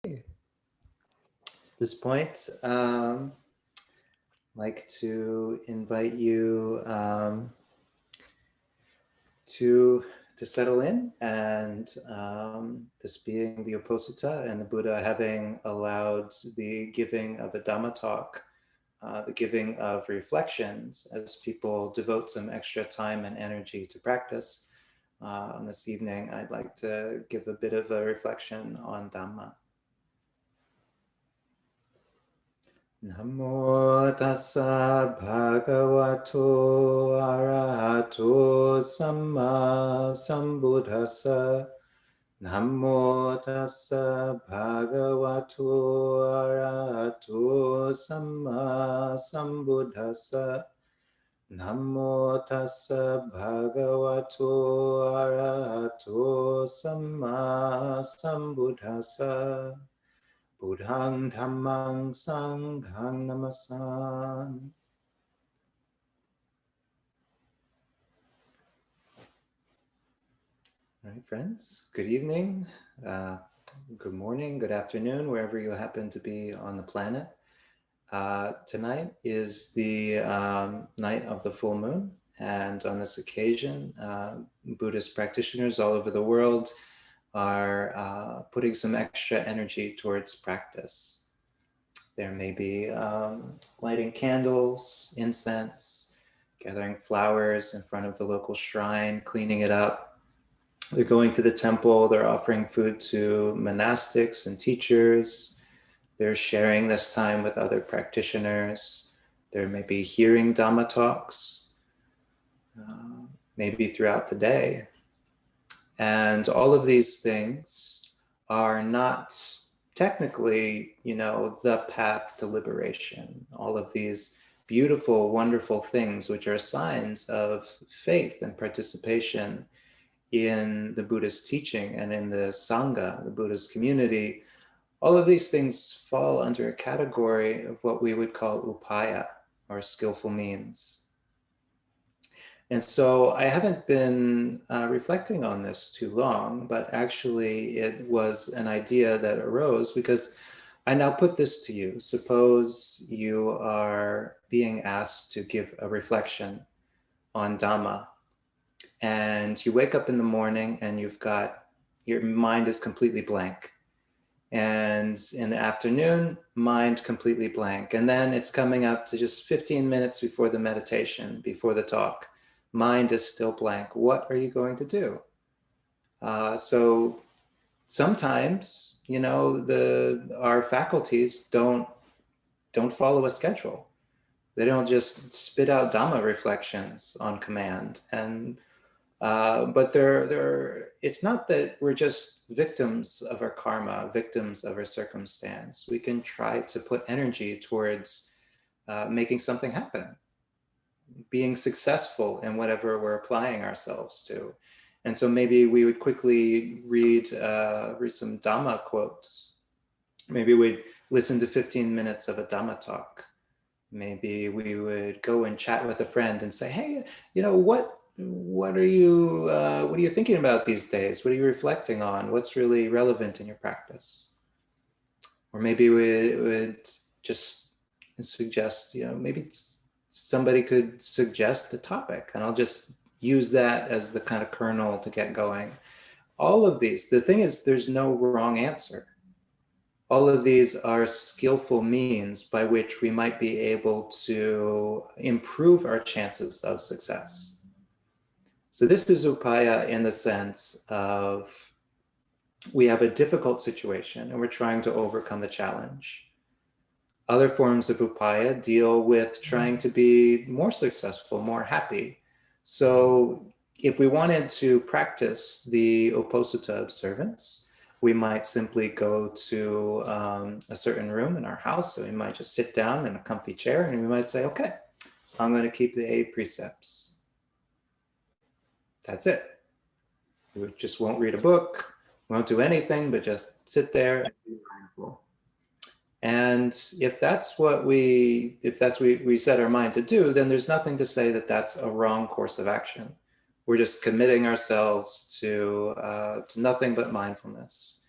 At this point, I'd like to invite you to settle in, and this being the Uposatha and the Buddha having allowed the giving of a Dhamma talk, the giving of reflections as people devote some extra time and energy to practice. On this evening, I'd like to give a bit of a reflection on Dhamma. Namo tassa bhagavato arahato samma sambuddhassa. Namo tassa bhagavato arahato samma sambuddhassa. Namo tassa bhagavato arahato samma sambuddhassa. Buddhang dhammang sanghang namasan. All right, friends, good evening, good morning, good afternoon, wherever you happen to be on the planet. Tonight is the night of the full moon, and on this occasion, Buddhist practitioners all over the world are putting some extra energy towards practice. There may be lighting candles, incense, gathering flowers in front of the local shrine, cleaning it up. They're going to the temple, they're offering food to monastics and teachers. They're sharing this time with other practitioners. There may be hearing Dhamma talks, maybe throughout the day. And all of these things are not technically, the path to liberation. All of these beautiful, wonderful things, which are signs of faith and participation in the Buddhist teaching and in the Sangha, the Buddhist community, all of these things fall under a category of what we would call Upaya, or skillful means. And so I haven't been reflecting on this too long, but actually it was an idea that arose because I now put this to you. Suppose you are being asked to give a reflection on Dhamma, and you wake up in the morning and your mind is completely blank. And in the afternoon, mind completely blank. And then it's coming up to just 15 minutes before the meditation, before the talk. Mind is still blank. What are you going to do? So sometimes, our faculties don't follow a schedule. They don't just spit out Dhamma reflections on command. But it's not that we're just victims of our karma, victims of our circumstance. We can try to put energy towards making something happen, being successful in whatever we're applying ourselves to. And so maybe we would quickly read some Dhamma quotes. Maybe we'd listen to 15 minutes of a Dhamma talk. Maybe we would go and chat with a friend and say, hey, what are you thinking about these days? What are you reflecting on? What's really relevant in your practice? Or maybe we would just suggest, maybe somebody could suggest a topic, and I'll just use that as the kind of kernel to get going. All of these, the thing is, there's no wrong answer. All of these are skillful means by which we might be able to improve our chances of success. So this is Upaya in the sense of we have a difficult situation and we're trying to overcome the challenge. Other forms of Upaya deal with trying to be more successful, more happy. So if we wanted to practice the Uposatha observance, we might simply go to a certain room in our house. So we might just sit down in a comfy chair and we might say, okay, I'm going to keep the 8 precepts. That's it. We just won't read a book, won't do anything, but just sit there and be mindful. And if that's what we set our mind to do, then there's nothing to say that that's a wrong course of action. We're just committing ourselves to nothing but mindfulness.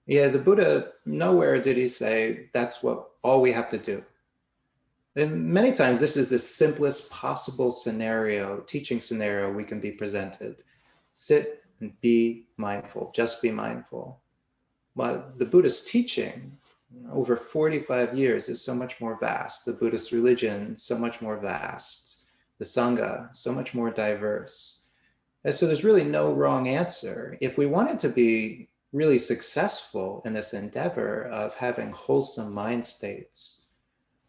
Yeah, the Buddha, nowhere did he say that's what all we have to do. And many times this is the simplest possible scenario, teaching scenario we can be presented. Sit and be mindful, just be mindful. But the Buddhist teaching over 45 years is so much more vast. The Buddhist religion, so much more vast. The Sangha, so much more diverse. And so there's really no wrong answer. If we wanted to be really successful in this endeavor of having wholesome mind states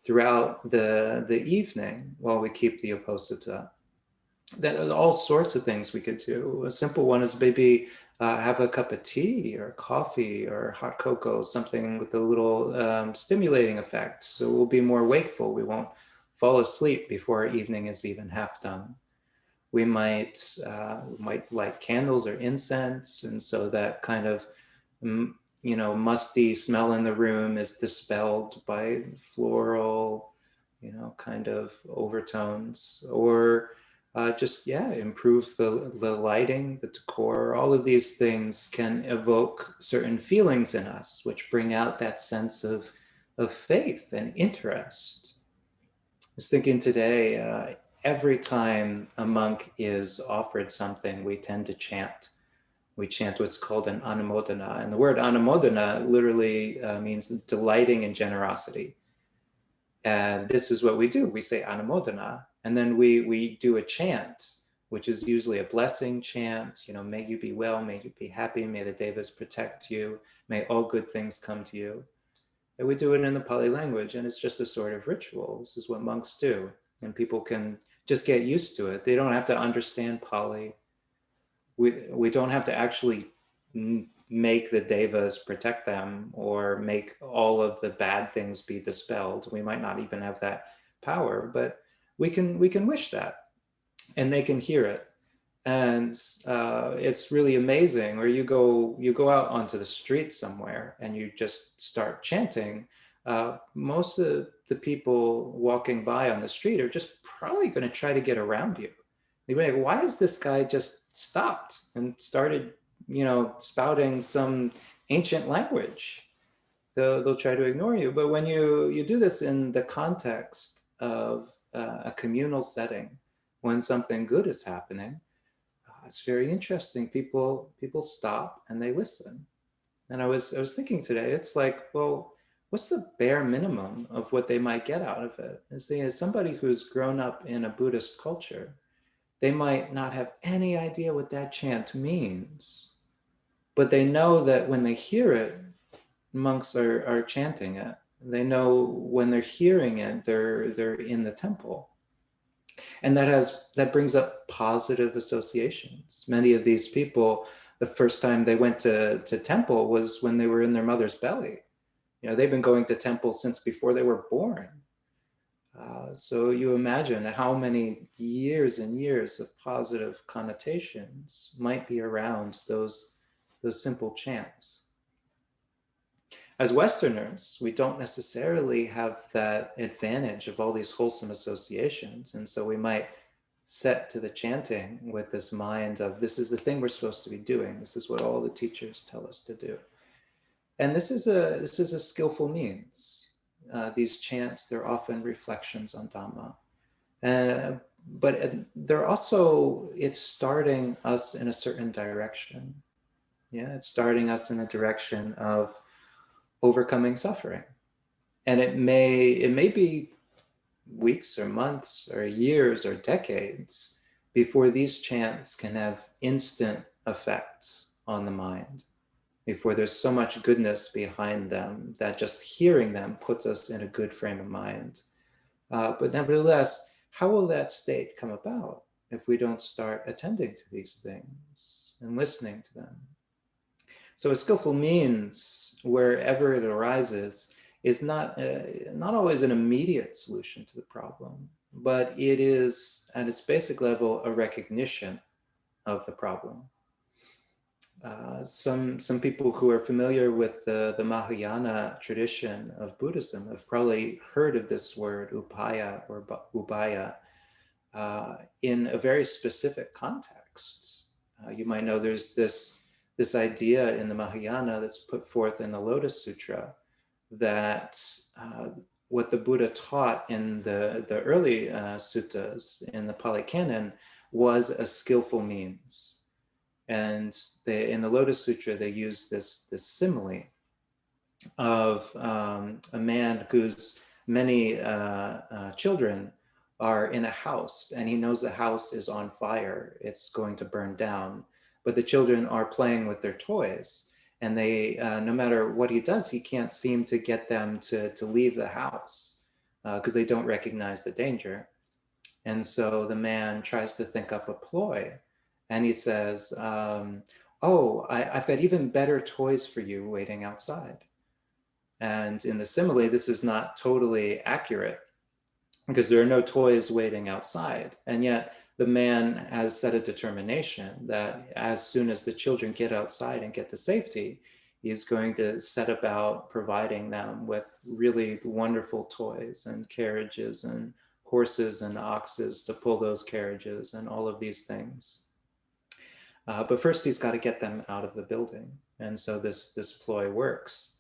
throughout the evening while we keep the Uposatha, there's all sorts of things we could do. A simple one is maybe have a cup of tea or coffee or hot cocoa, something with a little stimulating effect. So we'll be more wakeful. We won't fall asleep before our evening is even half done. We might light candles or incense, and so that kind of musty smell in the room is dispelled by floral, kind of overtones, or just improve the lighting, the decor. All of these things can evoke certain feelings in us, which bring out that sense of faith and interest. I was thinking today, every time a monk is offered something, we tend to chant. We chant what's called an anumodana. And the word anumodana literally means delighting in generosity. And this is what we do. We say anumodana, and then we do a chant, which is usually a blessing chant. May you be well, may you be happy, may the devas protect you, may all good things come to you. And we do it in the Pali language, and it's just a sort of ritual. This is what monks do, and people can just get used to it. They don't have to understand Pali. We don't have to actually make the devas protect them or make all of the bad things be dispelled. We might not even have that power, but we can wish that, and they can hear it. And it's really amazing. Or you go out onto the street somewhere and you just start chanting. Most of the people walking by on the street are just probably going to try to get around you. They're like, why is this guy just stopped and started, spouting some ancient language? They'll try to ignore you. But when you do this in the context of a communal setting, when something good is happening, it's very interesting. People stop and they listen. And I was thinking today, it's like, well, what's the bare minimum of what they might get out of it? As somebody who's grown up in a Buddhist culture, they might not have any idea what that chant means, but they know that when they hear it, monks are chanting it. They know when they're hearing it, they're in the temple. And that brings up positive associations. Many of these people, the first time they went to temple was when they were in their mother's belly. They've been going to temple since before they were born. So you imagine how many years and years of positive connotations might be around those simple chants. As Westerners, we don't necessarily have that advantage of all these wholesome associations. And so we might set to the chanting with this mind of, this is the thing we're supposed to be doing. This is what all the teachers tell us to do. And this is a skillful means. These chants, they're often reflections on Dhamma. But they're also, it's starting us in a certain direction. Yeah, it's starting us in a direction of overcoming suffering. And it may be weeks or months or years or decades before these chants can have instant effect on the mind, before there's so much goodness behind them that just hearing them puts us in a good frame of mind. But nevertheless, how will that state come about if we don't start attending to these things and listening to them? So a skillful means, wherever it arises, is not always an immediate solution to the problem, but it is, at its basic level, a recognition of the problem. Some people who are familiar with the Mahayana tradition of Buddhism have probably heard of this word upaya or ubaya in a very specific context. You might know there's this this idea in the Mahayana that's put forth in the Lotus Sutra that what the Buddha taught in the early suttas in the Pali Canon was a skillful means. And in the Lotus Sutra, they use this simile of a man whose many children are in a house, and he knows the house is on fire, it's going to burn down, but the children are playing with their toys, and they no matter what he does, he can't seem to get them to leave the house because they don't recognize the danger. And so the man tries to think up a ploy, and he says, oh, I've got even better toys for you waiting outside. And in the simile, this is not totally accurate because there are no toys waiting outside. And yet the man has set a determination that as soon as the children get outside and get to safety, he's going to set about providing them with really wonderful toys and carriages and horses and oxes to pull those carriages and all of these things. But first he's got to get them out of the building. And so this ploy works.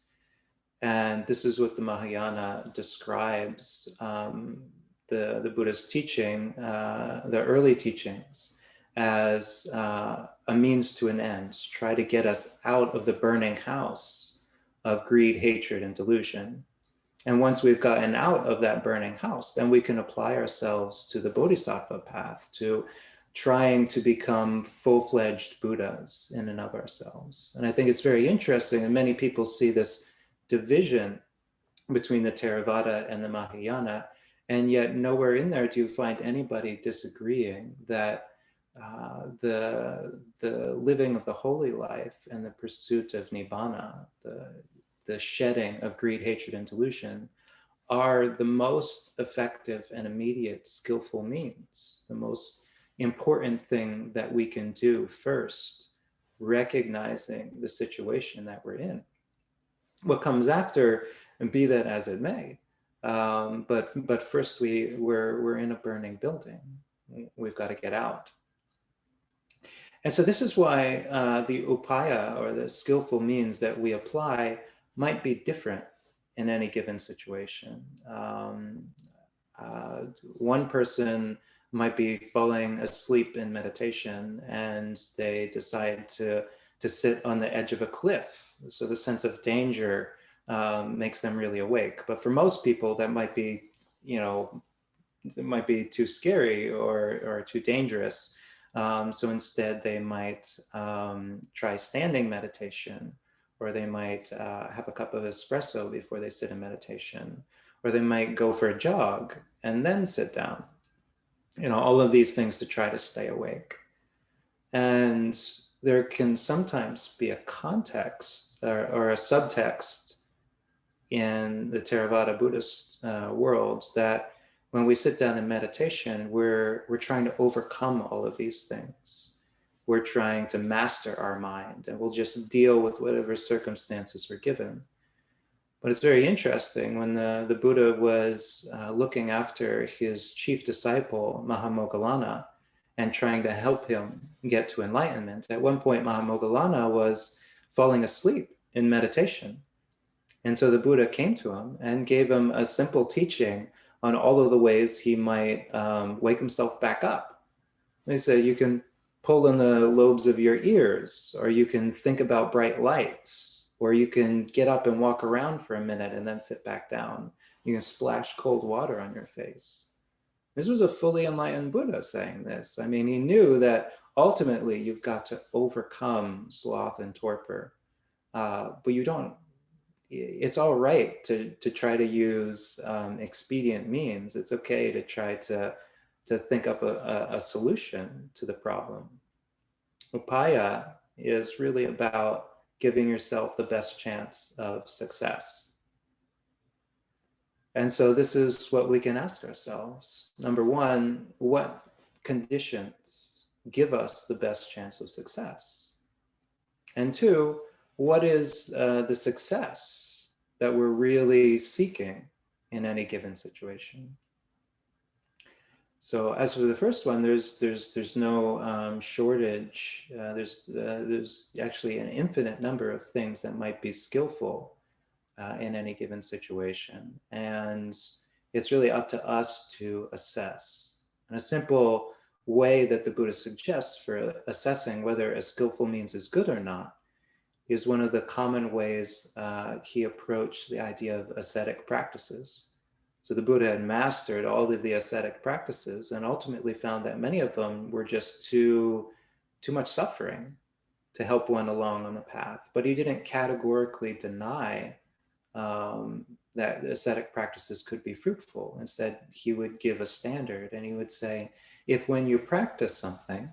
And this is what the Mahayana describes the Buddha's teaching, the early teachings, as a means to an end, try to get us out of the burning house of greed, hatred, and delusion. And once we've gotten out of that burning house, then we can apply ourselves to the Bodhisattva path, to trying to become full-fledged Buddhas in and of ourselves. And I think it's very interesting, and many people see this division between the Theravada and the Mahayana, and yet nowhere in there do you find anybody disagreeing that the living of the holy life and the pursuit of Nibbana, the shedding of greed, hatred, and delusion, are the most effective and immediate skillful means, the most important thing that we can do first, recognizing the situation that we're in. What comes after, and be that as it may, but first we're in a burning building. We've got to get out. And so this is why the upaya, or the skillful means that we apply, might be different in any given situation. One person might be falling asleep in meditation, and they decide to sit on the edge of a cliff. So the sense of danger makes them really awake. But for most people, that might be, it might be too scary or too dangerous. So instead, they might try standing meditation, or they might have a cup of espresso before they sit in meditation, or they might go for a jog and then sit down. All of these things to try to stay awake. And there can sometimes be a context or a subtext in the Theravada Buddhist worlds that when we sit down in meditation, we're trying to overcome all of these things. We're trying to master our mind, and we'll just deal with whatever circumstances we're given. But it's very interesting, when the Buddha was looking after his chief disciple, Mahamoggallana, and trying to help him get to enlightenment. At one point, Mahamoggallana was falling asleep in meditation. And so the Buddha came to him and gave him a simple teaching on all of the ways he might wake himself back up. He said, you can pull in the lobes of your ears, or you can think about bright lights, or you can get up and walk around for a minute and then sit back down. You can splash cold water on your face. This was a fully enlightened Buddha saying this. I mean, he knew that ultimately you've got to overcome sloth and torpor, but you don't. It's all right to try to use expedient means. It's okay to try to think up a solution to the problem. Upaya is really about giving yourself the best chance of success. And so this is what we can ask ourselves. Number one, what conditions give us the best chance of success? And two, what is the success that we're really seeking in any given situation? So as for the first one, there's no shortage. There's actually an infinite number of things that might be skillful in any given situation, and it's really up to us to assess. And a simple way that the Buddha suggests for assessing whether a skillful means is good or not is one of the common ways he approached the idea of ascetic practices. So the Buddha had mastered all of the ascetic practices and ultimately found that many of them were just too much suffering to help one along on the path. But he didn't categorically deny that ascetic practices could be fruitful. Instead, he would give a standard, and he would say, if when you practice something,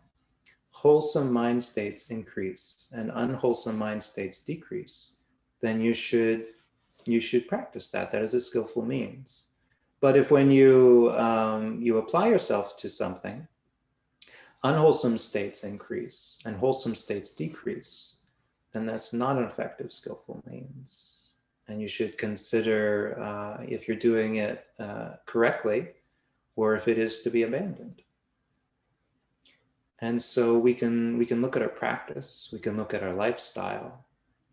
wholesome mind states increase and unwholesome mind states decrease, then you should practice that. That is a skillful means. But if when you you apply yourself to something, unwholesome states increase and wholesome states decrease, then that's not an effective skillful means. And you should consider if you're doing it correctly or if it is to be abandoned. And so we can look at our practice, we can look at our lifestyle,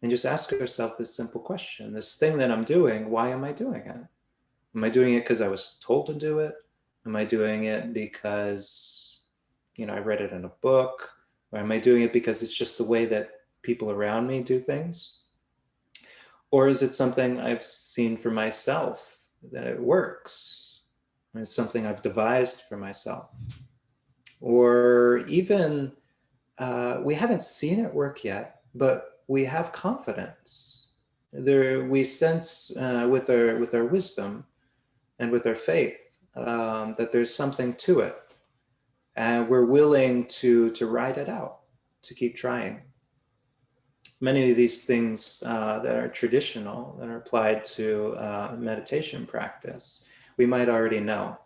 and just ask ourselves this simple question: this thing that I'm doing, why am I doing it? Am I doing it because I was told to do it? Am I doing it because, I read it in a book? Or am I doing it because it's just the way that people around me do things? Or is it something I've seen for myself that it works? And it's something I've devised for myself. Or even we haven't seen it work yet, but we have confidence. We sense with our wisdom and with our faith that there's something to it, and we're willing to ride it out, to keep trying. Many of these things that are traditional, that are applied to meditation practice, we might already know.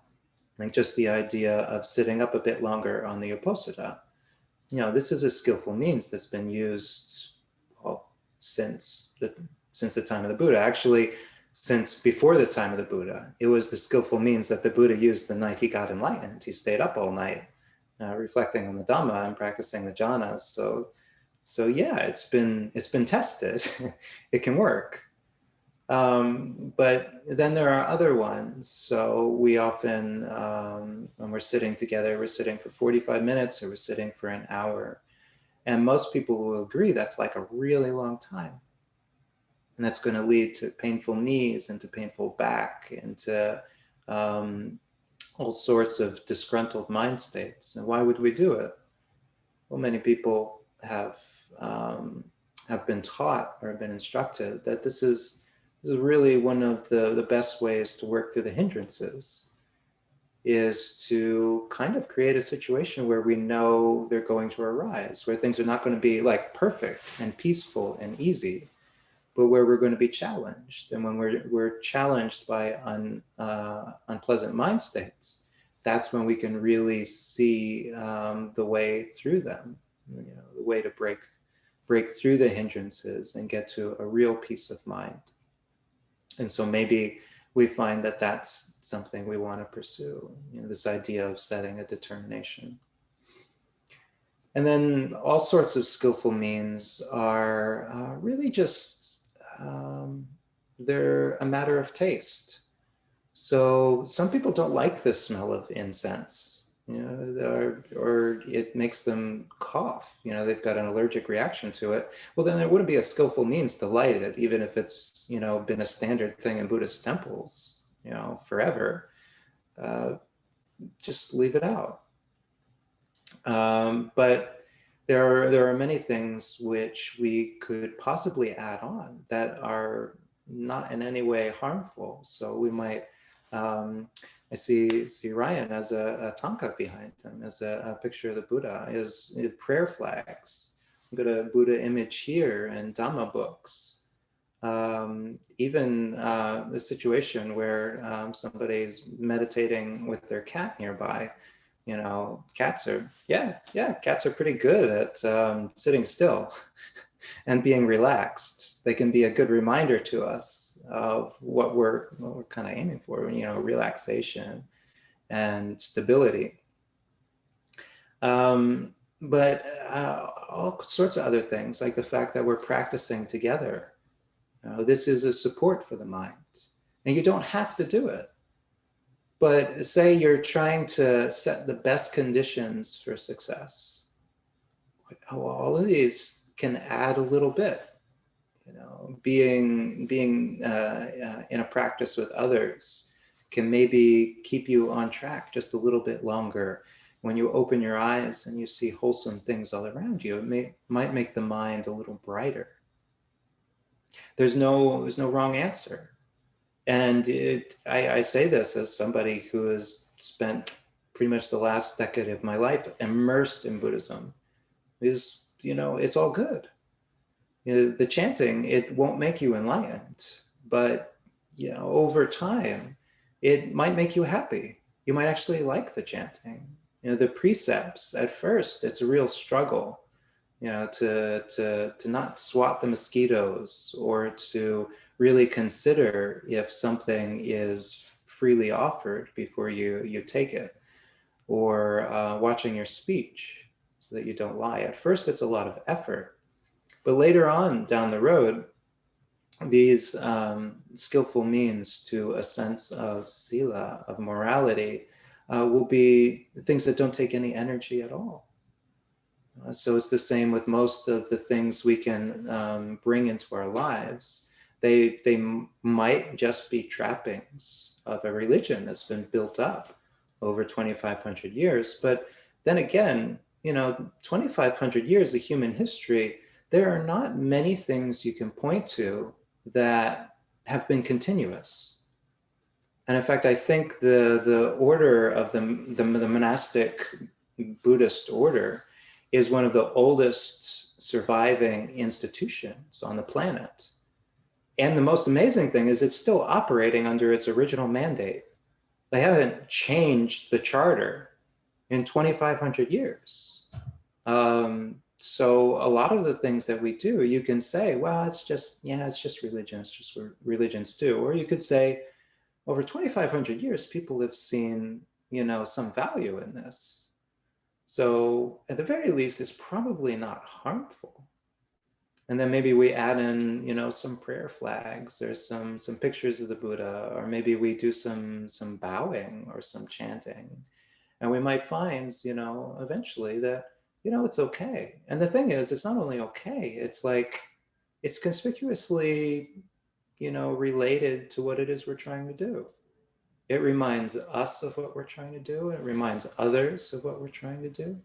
Like just the idea of sitting up a bit longer on the Uposatha. This is a skillful means that's been used since the time of the Buddha. Actually, since before the time of the Buddha, it was the skillful means that the Buddha used the night he got enlightened. He stayed up all night, reflecting on the Dhamma and practicing the jhanas. So yeah, it's been tested. It can work. But then there are other ones. So we often, when we're sitting together, we're sitting for 45 minutes or we're sitting for an hour. And most people will agree that's like a really long time. And that's going to lead to painful knees and to painful back and to all sorts of disgruntled mind states. And why would we do it? Well, many people have been taught or have been instructed that this is really one of the best ways to work through the hindrances, is to kind of create a situation where we know they're going to arise, where things are not going to be like perfect and peaceful and easy, but where we're going to be challenged. And when we're challenged by unpleasant mind states, that's when we can really see the way through them, the way to break through the hindrances and get to a real peace of mind. And so maybe we find that that's something we want to pursue, this idea of setting a determination. And then all sorts of skillful means are really just, they're a matter of taste. So some people don't like the smell of incense, or it makes them cough, they've got an allergic reaction to it. Well, then there wouldn't be a skillful means to light it, even if it's, been a standard thing in Buddhist temples, forever. Just leave it out. But there are many things which we could possibly add on that are not in any way harmful. So we might, I see Ryan as a tanka behind him, as a picture of the Buddha, is prayer flags. We've got a Buddha image here and Dhamma books. Even the situation where somebody's meditating with their cat nearby. Cats are pretty good at sitting still and being relaxed. They can be a good reminder to us of what we're kind of aiming for, relaxation and stability. But all sorts of other things, like the fact that we're practicing together. This is a support for the mind. And you don't have to do it. But say you're trying to set the best conditions for success. All of these can add a little bit. Being in a practice with others can maybe keep you on track just a little bit longer. When you open your eyes and you see wholesome things all around you, it might make the mind a little brighter. There's no wrong answer. And I say this as somebody who has spent pretty much the last decade of my life immersed in Buddhism. It's all good. The chanting, it won't make you enlightened, but over time, it might make you happy. You might actually like the chanting. The precepts at first, it's a real struggle, to not swat the mosquitoes, or to really consider if something is freely offered before you take it, or watching your speech so that you don't lie. At first, it's a lot of effort. But later on down the road, these skillful means to a sense of sila, of morality, will be things that don't take any energy at all. So it's the same with most of the things we can bring into our lives. They might just be trappings of a religion that's been built up over 2,500 years. But then again, 2,500 years of human history, there are not many things you can point to that have been continuous. And in fact, I think the order of the monastic Buddhist order is one of the oldest surviving institutions on the planet. And the most amazing thing is it's still operating under its original mandate. They haven't changed the charter in 2,500 years. So a lot of the things that we do, you can say, well, it's just religion. It's just what religions do. Or you could say, over 2,500 years, people have seen, some value in this. So at the very least, it's probably not harmful. And then maybe we add in, some prayer flags, or some pictures of the Buddha, or maybe we do some bowing or some chanting. And we might find, eventually that, it's okay. And the thing is, it's not only okay, it's like, it's conspicuously, related to what it is we're trying to do. It reminds us of what we're trying to do. It reminds others of what we're trying to do.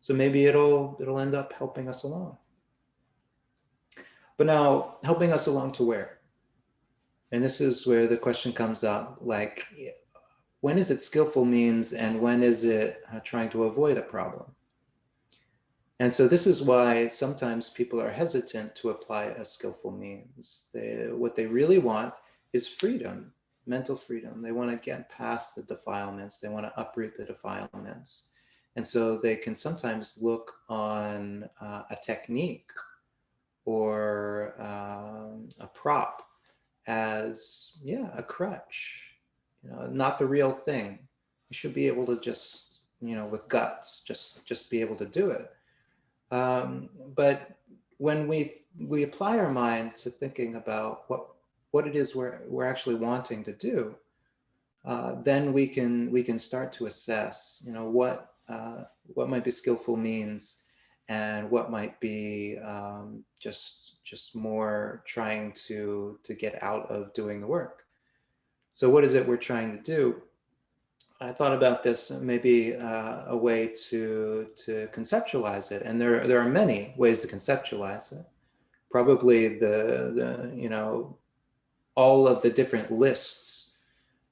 So maybe it'll end up helping us along. But now, helping us along to where? And this is where the question comes up, like, when is it skillful means, and when is it trying to avoid a problem? And so this is why sometimes people are hesitant to apply a skillful means. What they really want is freedom, mental freedom. They want to get past the defilements. They want to uproot the defilements. And so they can sometimes look on a technique or a prop as, a crutch, not the real thing. You should be able to just, with guts, just be able to do it. But when we apply our mind to thinking about what it is we're actually wanting to do, then we can start to assess, what might be skillful means, and what might be just more trying to get out of doing the work. So what is it we're trying to do? I thought about this, maybe a way to conceptualize it, and there are many ways to conceptualize it. Probably the all of the different lists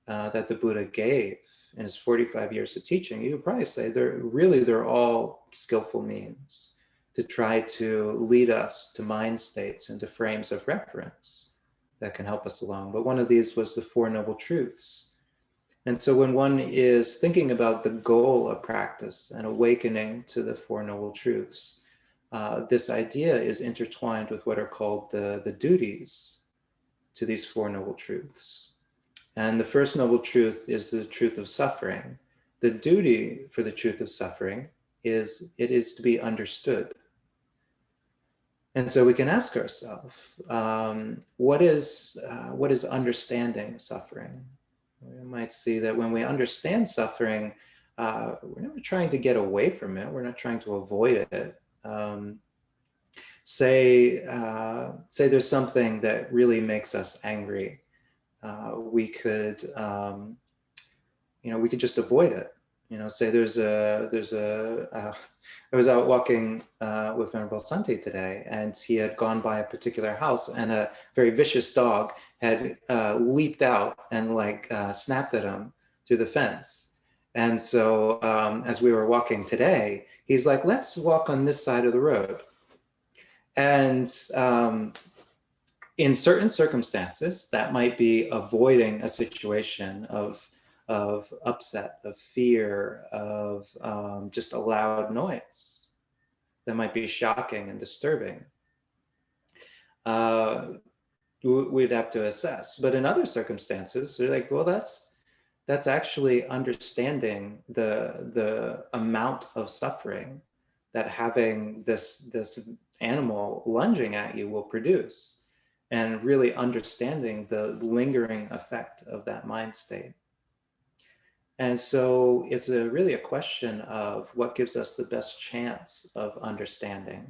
that the Buddha gave in his 45 years of teaching, you would probably say they're all skillful means to try to lead us to mind states and to frames of reference that can help us along. But one of these was the Four Noble Truths. And so when one is thinking about the goal of practice and awakening to the Four Noble Truths, this idea is intertwined with what are called the duties to these Four Noble Truths. And the first noble truth is the truth of suffering. the duty for the truth of suffering is it is to be understood. And so we can ask ourselves, what is understanding suffering? We might see that when we understand suffering, we're never trying to get away from it. We're not trying to avoid it. Say there's something that really makes us angry. We could just avoid it. Say I was out walking with Venerable Sante today, and he had gone by a particular house, and a very vicious dog had leaped out and snapped at him through the fence. And so as we were walking today, he's like, let's walk on this side of the road. And in certain circumstances, that might be avoiding a situation of upset, of fear, of just a loud noise that might be shocking and disturbing. We'd have to assess. But in other circumstances, we're like, well, that's actually understanding the amount of suffering that having this animal lunging at you will produce, and really understanding the lingering effect of that mind state. And so it's really a question of what gives us the best chance of understanding.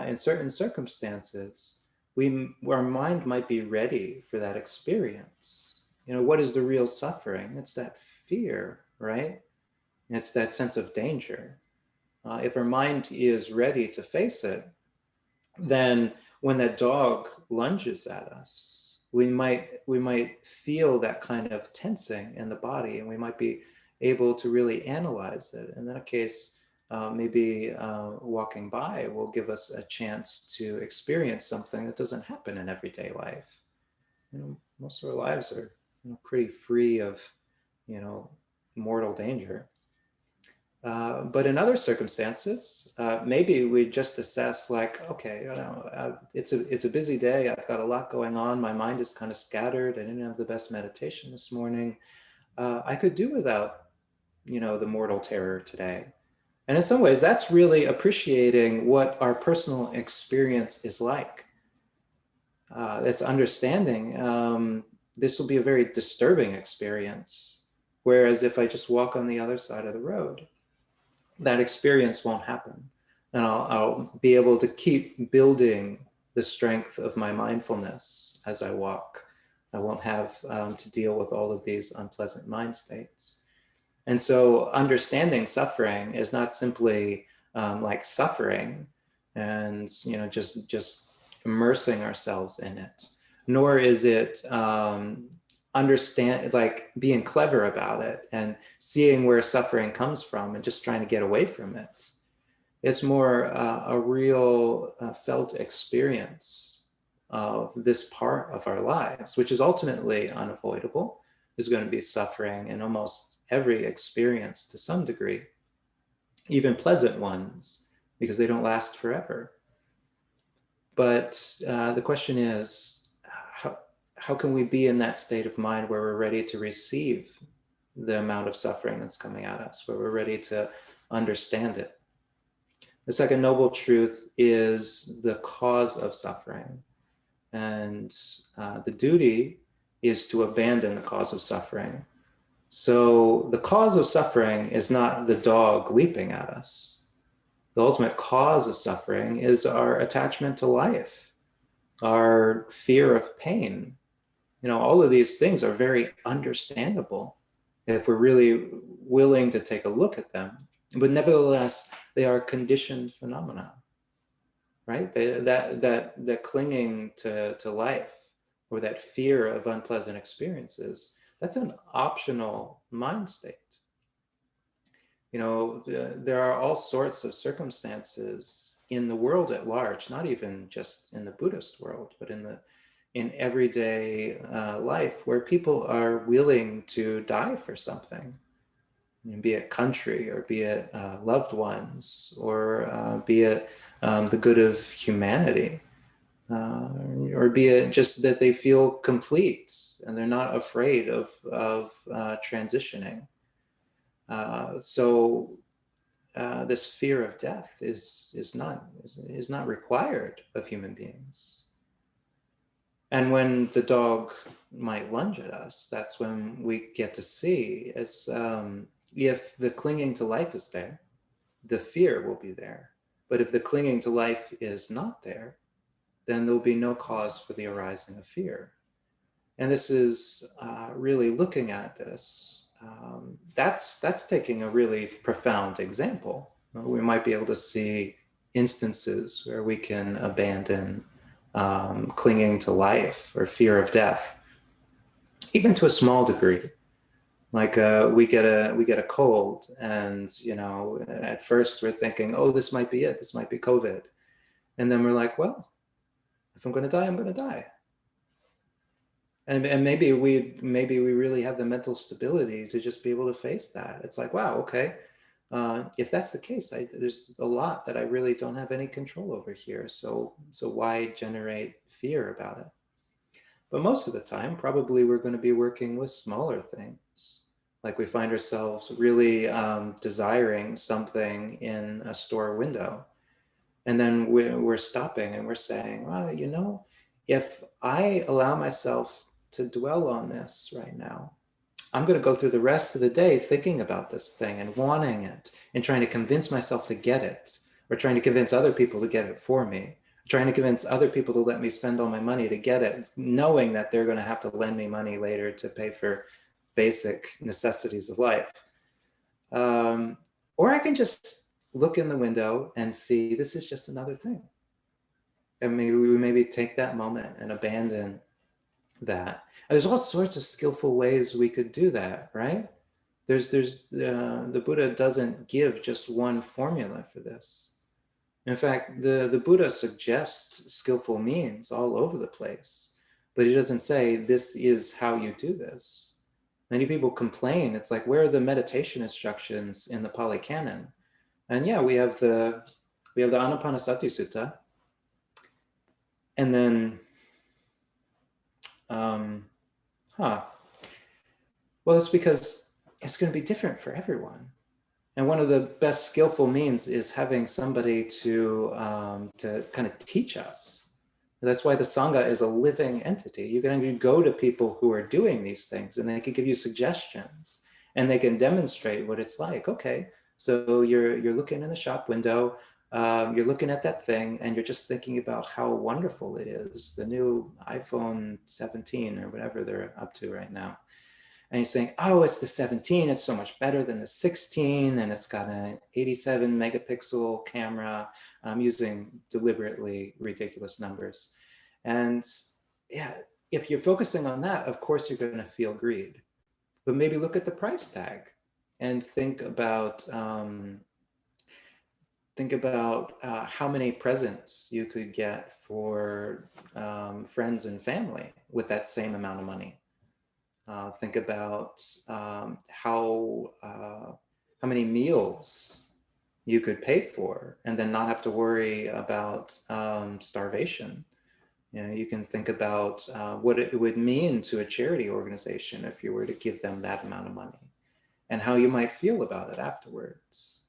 In certain circumstances, our mind might be ready for that experience. What is the real suffering? It's that fear, right? It's that sense of danger. If our mind is ready to face it, then when that dog lunges at us, we might feel that kind of tensing in the body, and we might be able to really analyze it. In that case, maybe walking by will give us a chance to experience something that doesn't happen in everyday life. Most of our lives are pretty free of mortal danger. But in other circumstances, maybe we just assess okay, it's a busy day. I've got a lot going on. My mind is kind of scattered. I didn't have the best meditation this morning. I could do without, the mortal terror today. And in some ways, that's really appreciating what our personal experience is like. It's understanding this will be a very disturbing experience. Whereas if I just walk on the other side of the road, that experience won't happen. And I'll be able to keep building the strength of my mindfulness as I walk. I won't have to deal with all of these unpleasant mind states. And so understanding suffering is not simply like suffering and just immersing ourselves in it, nor is it being clever about it and seeing where suffering comes from and just trying to get away from it. It's more a real felt experience of this part of our lives, which is ultimately unavoidable. There's going to be suffering in almost every experience to some degree, even pleasant ones, because they don't last forever. But the question is, how can we be in that state of mind where we're ready to receive the amount of suffering that's coming at us, where we're ready to understand it? The second noble truth is the cause of suffering. And the duty is to abandon the cause of suffering. So the cause of suffering is not the dog leaping at us. The ultimate cause of suffering is our attachment to life, our fear of pain. All of these things are very understandable if we're really willing to take a look at them. But nevertheless, they are conditioned phenomena, right? That clinging to life, or that fear of unpleasant experiences, that's an optional mind state. There are all sorts of circumstances in the world at large, not even just in the Buddhist world, but in everyday life, where people are willing to die for something, be it country, or be it loved ones, or be it the good of humanity, or be it just that they feel complete and they're not afraid of transitioning. This fear of death is not required of human beings. And when the dog might lunge at us, that's when we get to see is if the clinging to life is there, the fear will be there. But if the clinging to life is not there, then there'll be no cause for the arising of fear. And this is really looking at this. That's taking a really profound example. We might be able to see instances where we can abandon clinging to life or fear of death, even to a small degree. Like we get a cold, and at first we're thinking, oh, this might be it. This might be COVID, and then we're like, well, if I'm going to die, I'm going to die. And maybe we really have the mental stability to just be able to face that. It's like, wow, okay. If that's the case, there's a lot that I really don't have any control over here. So why generate fear about it? But most of the time, probably we're going to be working with smaller things. Like we find ourselves really desiring something in a store window. And then we're stopping and we're saying, well, if I allow myself to dwell on this right now, I'm going to go through the rest of the day thinking about this thing and wanting it and trying to convince myself to get it, or trying to convince other people to get it for me, trying to convince other people to let me spend all my money to get it, knowing that they're going to have to lend me money later to pay for basic necessities of life. Or I can just look in the window and see this is just another thing. And maybe take that moment and abandon that. And there's all sorts of skillful ways we could do that, right? The Buddha doesn't give just one formula for this. In fact, the Buddha suggests skillful means all over the place, but he doesn't say this is how you do this. Many people complain, it's like, where are the meditation instructions in the Pali Canon? And yeah, we have the Anapanasati Sutta, and then well, it's because it's going to be different for everyone. And one of the best skillful means is having somebody to kind of teach us. That's why the Sangha is a living entity. You can go to people who are doing these things, and they can give you suggestions, and they can demonstrate what it's like. Okay, so you're looking in the shop window, you're looking at that thing, and you're just thinking about how wonderful it is, the new iPhone 17 or whatever they're up to right now. And you're saying, oh, it's the 17, it's so much better than the 16, and it's got an 87 megapixel camera. I'm using deliberately ridiculous numbers. And yeah, if you're focusing on that, of course you're going to feel greed. But maybe look at the price tag and think about how many presents you could get for friends and family with that same amount of money. Think about how many meals you could pay for and then not have to worry about starvation. You can think about what it would mean to a charity organization if you were to give them that amount of money, and how you might feel about it afterwards.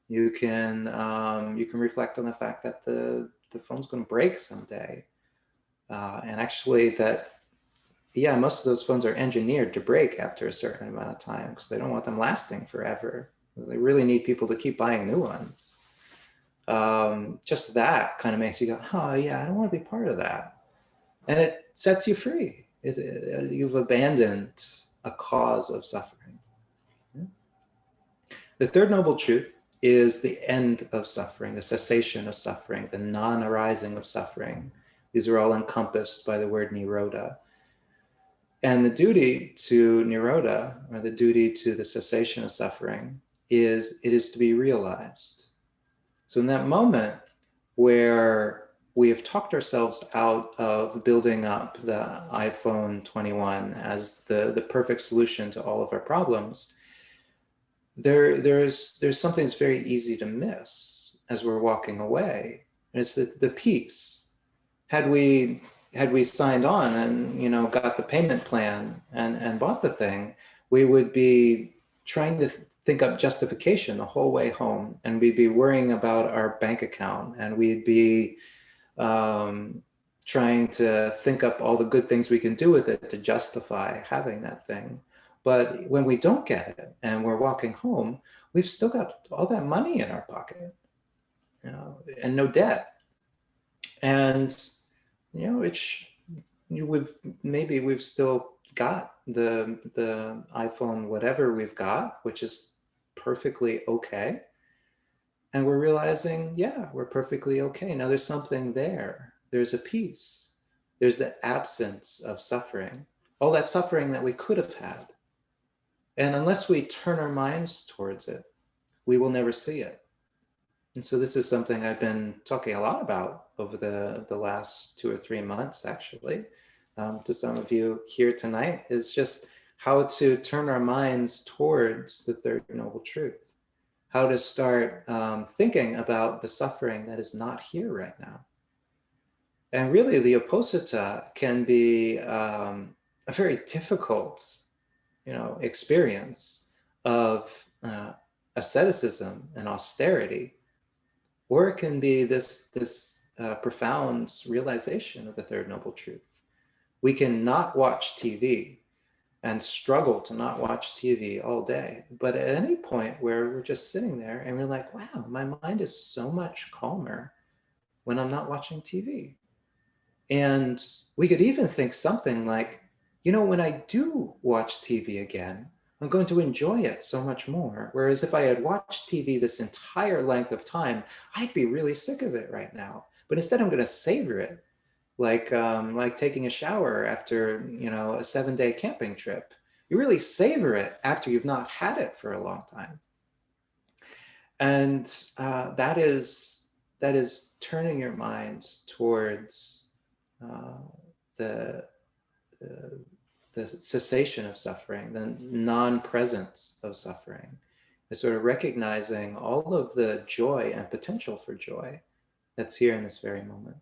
You can reflect on the fact that the phone's going to break someday, and actually that. Yeah, most of those phones are engineered to break after a certain amount of time because they don't want them lasting forever. They really need people to keep buying new ones. Just that kind of makes you go, oh yeah, I don't want to be part of that. And it sets you free. You've abandoned a cause of suffering. Yeah. The third noble truth is the end of suffering, the cessation of suffering, the non-arising of suffering. These are all encompassed by the word nirodha. And the duty to nirodha, or the duty to the cessation of suffering, is it is to be realized. So in that moment where we have talked ourselves out of building up the iPhone 21 as the perfect solution to all of our problems, there's something that's very easy to miss as we're walking away. And it's the peace. Had we signed on and got the payment plan and bought the thing, we would be trying to think up justification the whole way home, and we'd be worrying about our bank account, and we'd be trying to think up all the good things we can do with it to justify having that thing. But when we don't get it and we're walking home, we've still got all that money in our pocket, and no debt. And we've still got the iPhone, whatever we've got, which is perfectly okay. And we're realizing, yeah, we're perfectly okay. Now there's something there. There's a peace. There's the absence of suffering, all that suffering that we could have had. And unless we turn our minds towards it, we will never see it. And so this is something I've been talking a lot about over the last 2 or 3 months, actually, to some of you here tonight, is just how to turn our minds towards the third noble truth, how to start thinking about the suffering that is not here right now. And really, the Uposatha can be a very difficult, experience of asceticism and austerity, or it can be this profound realization of the third noble truth. We can not watch TV and struggle to not watch TV all day, but at any point where we're just sitting there and we're like, wow, my mind is so much calmer when I'm not watching TV. And we could even think something like, when I do watch TV again, I'm going to enjoy it so much more. Whereas if I had watched TV this entire length of time, I'd be really sick of it right now. But instead, I'm going to savor it, like taking a shower after a 7-day camping trip. You really savor it after you've not had it for a long time. And that is turning your mind towards the cessation of suffering, the non-presence of suffering, is sort of recognizing all of the joy and potential for joy that's here in this very moment.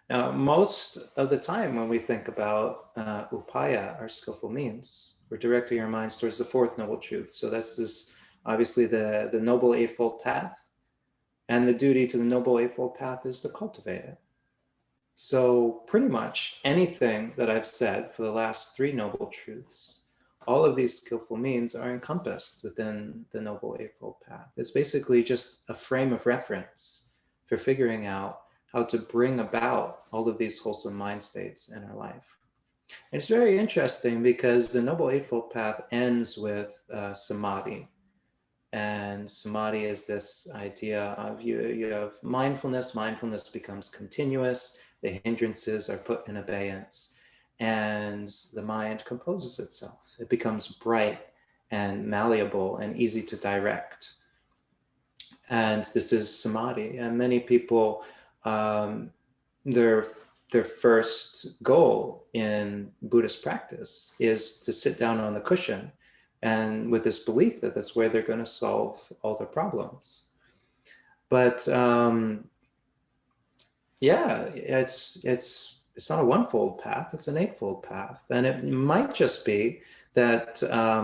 Now, most of the time when we think about Upaya, our skillful means, we're directing our minds towards the fourth noble truth. So this is obviously the noble eightfold path, and the duty to the noble eightfold path is to cultivate it. So pretty much anything that I've said for the last 3 noble truths, all of these skillful means are encompassed within the noble eightfold path. It's basically just a frame of reference for figuring out how to bring about all of these wholesome mind states in our life. And it's very interesting because the noble eightfold path ends with samadhi. And samadhi is this idea of you have mindfulness becomes continuous, the hindrances are put in abeyance, and the mind composes itself. It becomes bright and malleable and easy to direct. And this is samadhi. And many people, their first goal in Buddhist practice is to sit down on the cushion, and with this belief that that's where they're going to solve all their problems. But it's not a one-fold path, it's an eightfold path. And it might just be that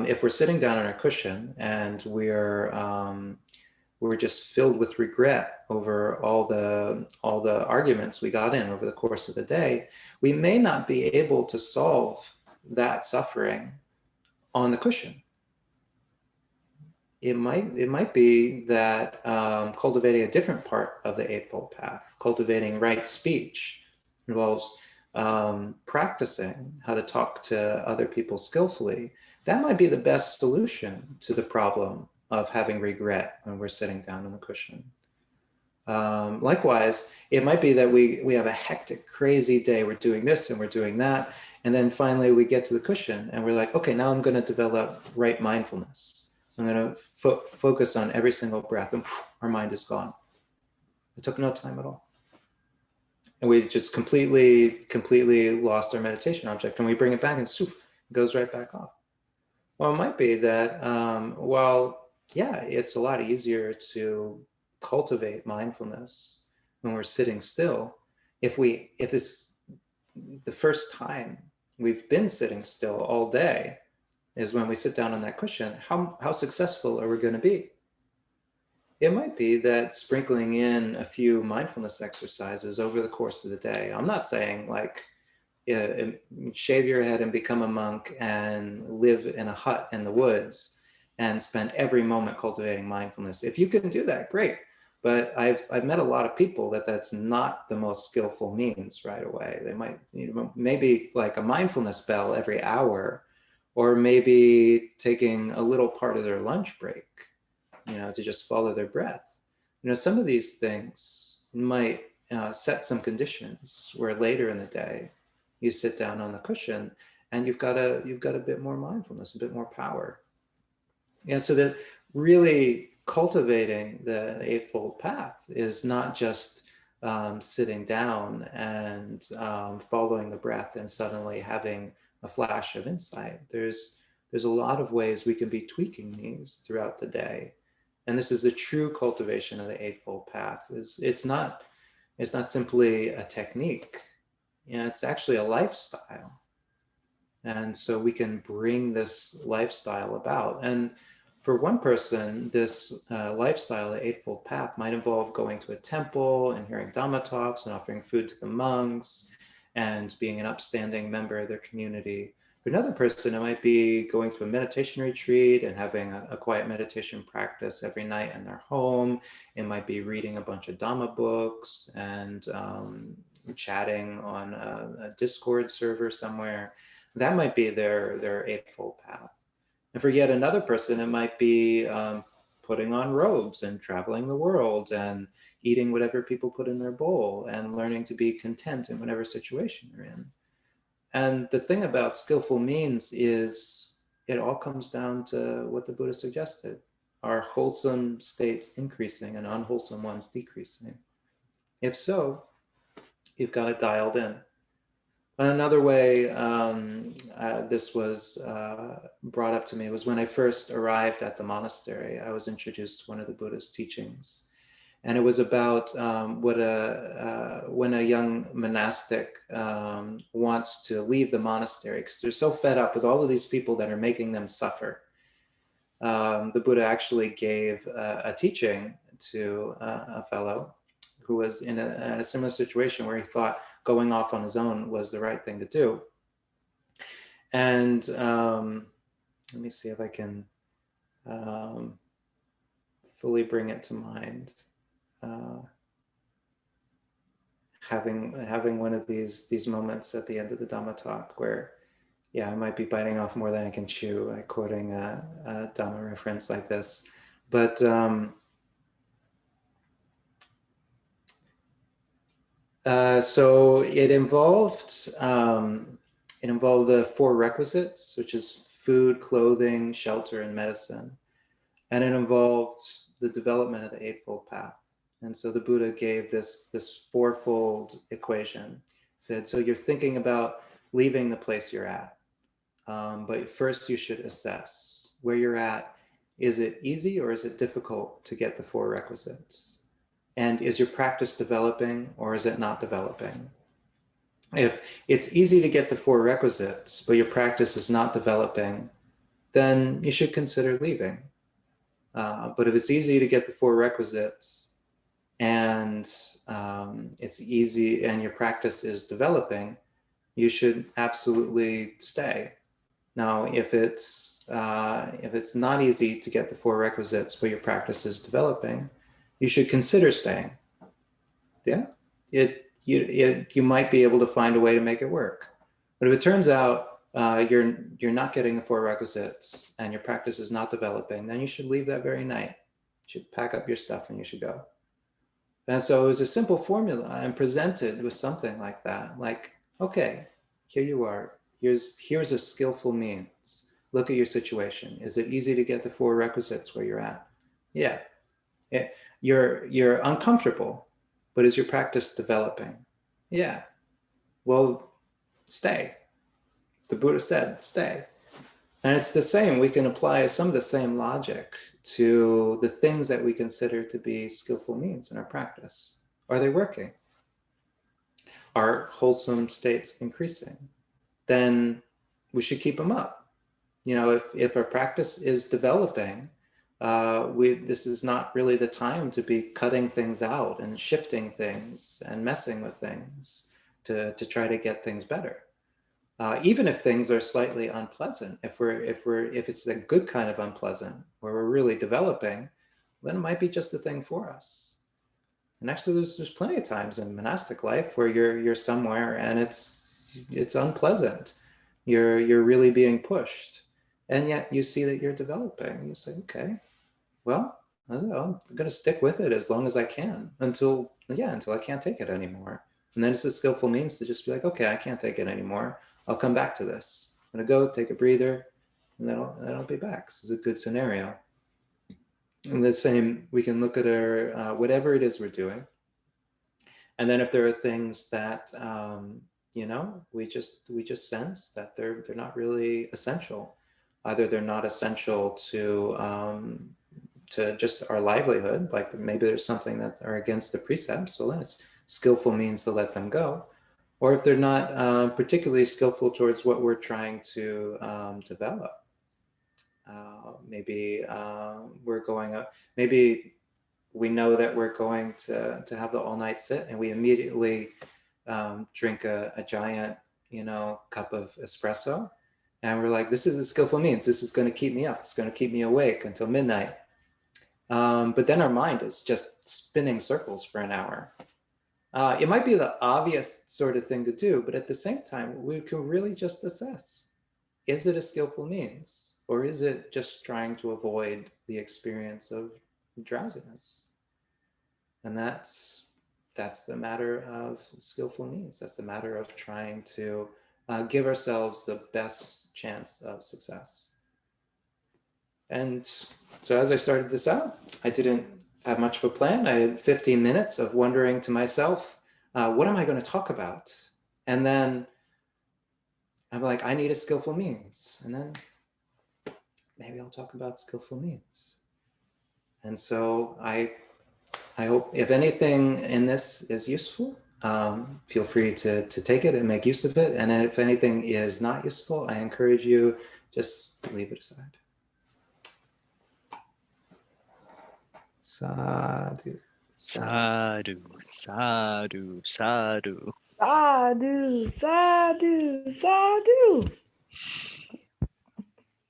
if we're sitting down on our cushion and we're just filled with regret over all the arguments we got in over the course of the day, we may not be able to solve that suffering on the cushion. It might be that cultivating a different part of the eightfold path, cultivating right speech, involves practicing how to talk to other people skillfully. That might be the best solution to the problem of having regret when we're sitting down on the cushion. Likewise, it might be that we have a hectic, crazy day. We're doing this and we're doing that. And then finally we get to the cushion and we're like, okay, now I'm going to develop right mindfulness. I'm going to focus on every single breath, and our mind is gone. It took no time at all. And we just completely lost our meditation object, and we bring it back and it goes right back off. Well, it might be that, it's a lot easier to cultivate mindfulness when we're sitting still. If it's the first time we've been sitting still all day, is when we sit down on that cushion, how successful are we going to be? It might be that sprinkling in a few mindfulness exercises over the course of the day. I'm not saying like shave your head and become a monk and live in a hut in the woods and spend every moment cultivating mindfulness. If you can do that, great. But I've met a lot of people that's not the most skillful means right away. They might maybe like a mindfulness bell every hour, or maybe taking a little part of their lunch break, to just follow their breath. Some of these things might set some conditions where later in the day you sit down on the cushion and you've got a bit more mindfulness, a bit more power. So that really cultivating the Eightfold Path is not just sitting down and following the breath and suddenly having a flash of insight. There's a lot of ways we can be tweaking these throughout the day. And this is the true cultivation of the Eightfold Path. It's not simply a technique. It's actually a lifestyle. And so we can bring this lifestyle about. And for one person, this lifestyle, the Eightfold Path, might involve going to a temple and hearing Dhamma talks and offering food to the monks and being an upstanding member of their community. For another person, it might be going to a meditation retreat and having a quiet meditation practice every night in their home. It might be reading a bunch of Dhamma books and chatting on a Discord server somewhere. That might be their Eightfold Path. And for yet another person, it might be putting on robes and traveling the world and eating whatever people put in their bowl and learning to be content in whatever situation they're in. And the thing about skillful means is it all comes down to what the Buddha suggested. Are wholesome states increasing and unwholesome ones decreasing? If so, you've got it dialed in. Another way this was brought up to me was when I first arrived at the monastery. I was introduced to one of the Buddha's teachings. And it was about when a young monastic wants to leave the monastery because they're so fed up with all of these people that are making them suffer. The Buddha actually gave a teaching to a fellow who was in a similar situation where he thought going off on his own was the right thing to do. And let me see if I can fully bring it to mind. Having one of these moments at the end of the Dhamma talk where, I might be biting off more than I can chew, quoting a Dhamma reference like this. But so it involved the four requisites, which is food, clothing, shelter, and medicine. And it involved the development of the Eightfold Path. And so the Buddha gave this fourfold equation. He said, so you're thinking about leaving the place you're at. But first you should assess where you're at. Is it easy or is it difficult to get the four requisites? And is your practice developing or is it not developing? If it's easy to get the four requisites, but your practice is not developing, then you should consider leaving. But if it's easy to get the four requisites and it's easy and your practice is developing, you should absolutely stay. Now, if it's not easy to get the four requisites, but your practice is developing, you should consider staying. Yeah, you might be able to find a way to make it work. But if it turns out you're not getting the four requisites and your practice is not developing, then you should leave that very night. You should pack up your stuff and you should go. And so it was a simple formula and presented with something like that. Like, okay, here you are. Here's a skillful means. Look at your situation. Is it easy to get the four requisites where you're at? Yeah. You're uncomfortable, but is your practice developing? Yeah. Well, stay. The Buddha said, stay. And it's the same. We can apply some of the same logic to the things that we consider to be skillful means in our practice. Are they working? Are wholesome states increasing? Then we should keep them up. if our practice is developing, this is not really the time to be cutting things out and shifting things and messing with things to try to get things better. Even if things are slightly unpleasant, if it's a good kind of unpleasant where we're really developing, then it might be just the thing for us. And actually, there's plenty of times in monastic life where you're somewhere and it's unpleasant. You're really being pushed, and yet you see that you're developing. You say, okay, well, I'm going to stick with it as long as I can until I can't take it anymore. And then it's a skillful means to just be like, okay, I can't take it anymore. I'll come back to this. I'm gonna go take a breather, and then I'll be back. This is a good scenario. And the same, we can look at our whatever it is we're doing, and then if there are things that we just sense that they're not really essential. Either they're not essential to just our livelihood, like maybe there's something that are against the precepts, so then it's skillful means to let them go. Or if they're not particularly skillful towards what we're trying to develop. Maybe we're going up, maybe we know that we're going to have the all-night sit, and we immediately drink a giant, cup of espresso. And we're like, this is a skillful means. This is going to keep me up. It's going to keep me awake until midnight. But then our mind is just spinning circles for an hour. It might be the obvious sort of thing to do, but at the same time, we can really just assess, is it a skillful means, or is it just trying to avoid the experience of drowsiness? And that's the matter of skillful means. That's the matter of trying to give ourselves the best chance of success. And so as I started this out, I didn't have much of a plan. I had 15 minutes of wondering to myself, what am I going to talk about? And then I'm like, I need a skillful means. And then maybe I'll talk about skillful means. And so I hope if anything in this is useful, feel free to take it and make use of it. And if anything is not useful, I encourage you just to leave it aside. Sadhu. Sadhu, sadhu, sadhu. Sadhu, sadhu, sadhu.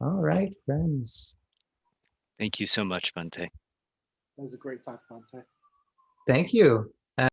All right, friends. Thank you so much, Bhante. That was a great talk, Bhante. Thank you.